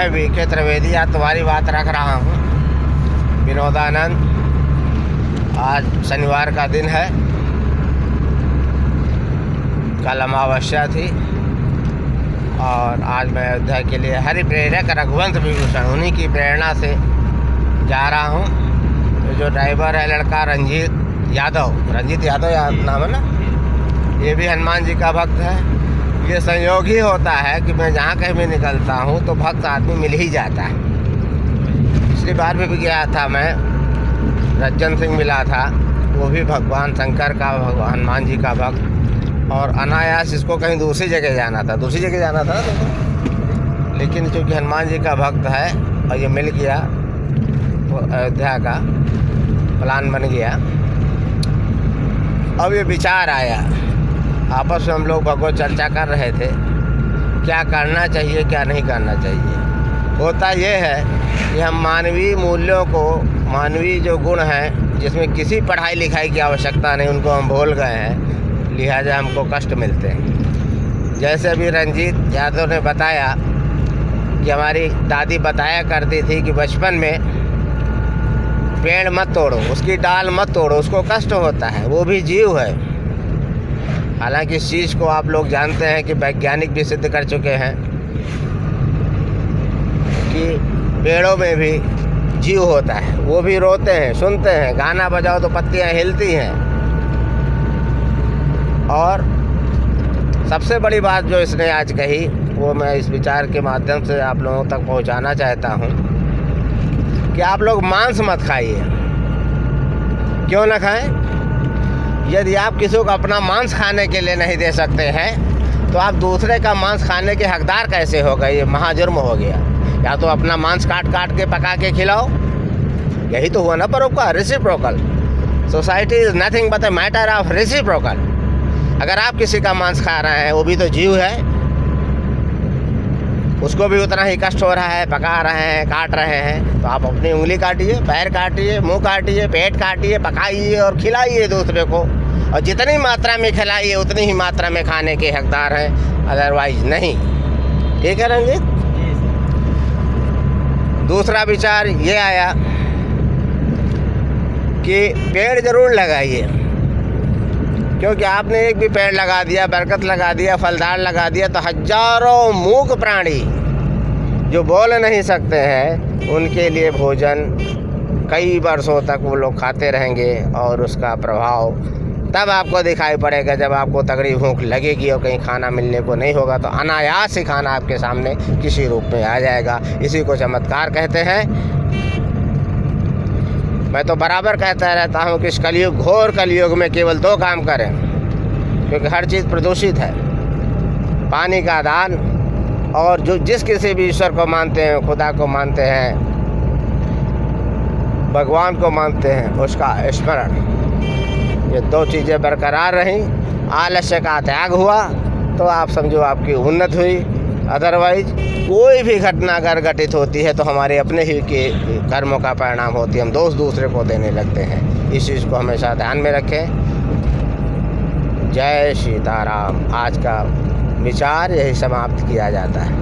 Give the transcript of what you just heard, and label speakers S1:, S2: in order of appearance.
S1: मैं वीके त्रिवेदी आज तुम्हारी बात रख रहा हूँ। विनोदानंद, आज शनिवार का दिन है, कल अमावस्या थी और आज मैं अयोध्या के लिए हरि प्रेरक रघुवंश विभूषण उन्हीं की प्रेरणा से जा रहा हूँ। तो जो ड्राइवर है लड़का रंजीत यादव नाम है ना, ये भी हनुमान जी का भक्त है। ये संयोग ही होता है कि मैं जहाँ कहीं भी निकलता हूँ तो भक्त आदमी मिल ही जाता है। पिछली बार भी गया था मैं, रज्जन सिंह मिला था, वो भी भगवान शंकर का हनुमान जी का भक्त, और अनायास इसको कहीं दूसरी जगह जाना था ना तो, लेकिन चूँकि हनुमान जी का भक्त है और ये मिल गया तो अयोध्या का प्लान बन गया। अब ये विचार आया, आपस में हम लोग भगवत चर्चा कर रहे थे, क्या करना चाहिए क्या नहीं करना चाहिए। होता ये है कि हम मानवीय मूल्यों को, मानवीय जो गुण हैं जिसमें किसी पढ़ाई लिखाई की आवश्यकता नहीं, उनको हम भूल गए हैं, लिहाजा हमको कष्ट मिलते हैं। जैसे अभी रंजीत यादव ने बताया कि हमारी दादी बताया करती थी कि बचपन में पेड़ मत तोड़ो, उसकी डाल मत तोड़ो, उसको कष्ट होता है, वो भी जीव है। हालांकि इस चीज़ को आप लोग जानते हैं कि वैज्ञानिक भी सिद्ध कर चुके हैं कि पेड़ों में भी जीव होता है, वो भी रोते हैं, सुनते हैं, गाना बजाओ तो पत्तियां हिलती हैं। और सबसे बड़ी बात जो इसने आज कही वो मैं इस विचार के माध्यम से आप लोगों तक पहुंचाना चाहता हूं कि आप लोग मांस मत खाइए। क्यों ना खाएं? यदि आप किसी को अपना मांस खाने के लिए नहीं दे सकते हैं तो आप दूसरे का मांस खाने के हकदार कैसे हो गए? ये महाजुर्म हो गया। या तो अपना मांस काट के पका के खिलाओ, यही तो हुआ ना परोपकार, reciprocal. Society is nothing but a matter of reciprocal. अगर आप किसी का मांस खा रहे हैं, वो भी तो जीव है, उसको भी उतना ही कष्ट हो रहा है, पका रहे हैं, काट रहे हैं, तो आप अपनी उंगली काटिए, पैर काटिए, मुंह काटिए, पेट काटिए, पकाइए और खिलाइए दूसरे को। और जितनी मात्रा में खिलाइए उतनी ही मात्रा में खाने के हकदार हैं, अदरवाइज नहीं। ठीक है रंजीत? दूसरा विचार ये आया कि पेड़ जरूर लगाइए, क्योंकि आपने एक भी पेड़ लगा दिया, बरगद लगा दिया, फलदार लगा दिया, तो हजारों मूक प्राणी जो बोल नहीं सकते हैं उनके लिए भोजन कई वर्षों तक वो लोग खाते रहेंगे और उसका प्रभाव तब आपको दिखाई पड़ेगा जब आपको तगड़ी भूख लगेगी और कहीं खाना मिलने को नहीं होगा, तो अनायास ही खाना आपके सामने किसी रूप में आ जाएगा। इसी को चमत्कार कहते हैं। मैं तो बराबर कहता रहता हूँ कि इस कलयुग, घोर कलयुग में केवल 2 काम करें, क्योंकि हर चीज़ प्रदूषित है। पानी का दान और जो जिस किसी भी ईश्वर को मानते हैं, खुदा को मानते हैं, भगवान को मानते हैं, उसका स्मरण। ये 2 चीज़ें बरकरार रहीं, आलस्य का त्याग हुआ तो आप समझो आपकी उन्नति हुई। अदरवाइज कोई भी घटना अगर घटित होती है तो हमारे अपने ही के कर्मों का परिणाम होती है, हम दोष दूसरे को देने लगते हैं। इस चीज़ को हमेशा ध्यान में रखें। जय सीताराम। आज का विचार यही समाप्त किया जाता है।